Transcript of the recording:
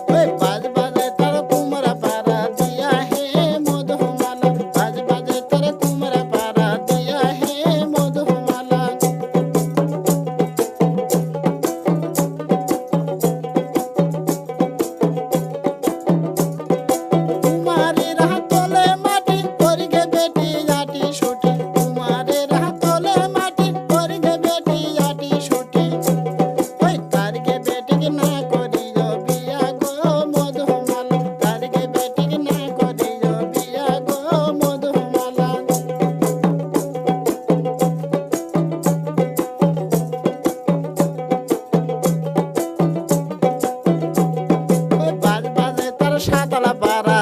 ওই বাজ বাজে তার কুমড়া পাড়া দিয়া হে মধুমালা বাজ বাজে তার কুমড়া পাড়া দিয়া হে মধুমালা কুমারীর হাতলে মাটি করিগে বেটি আটি ছুটি কুমারের হাতলে মাটি করিগে বেটি আটি ছুটি ওই তারকে বেটিকে না করিও বিয়া গো মধুমালা তারকে বেটিকে না করিও বিয়া গো মধুমালা ওই বাজ বাজে তার সাতলা পাড়া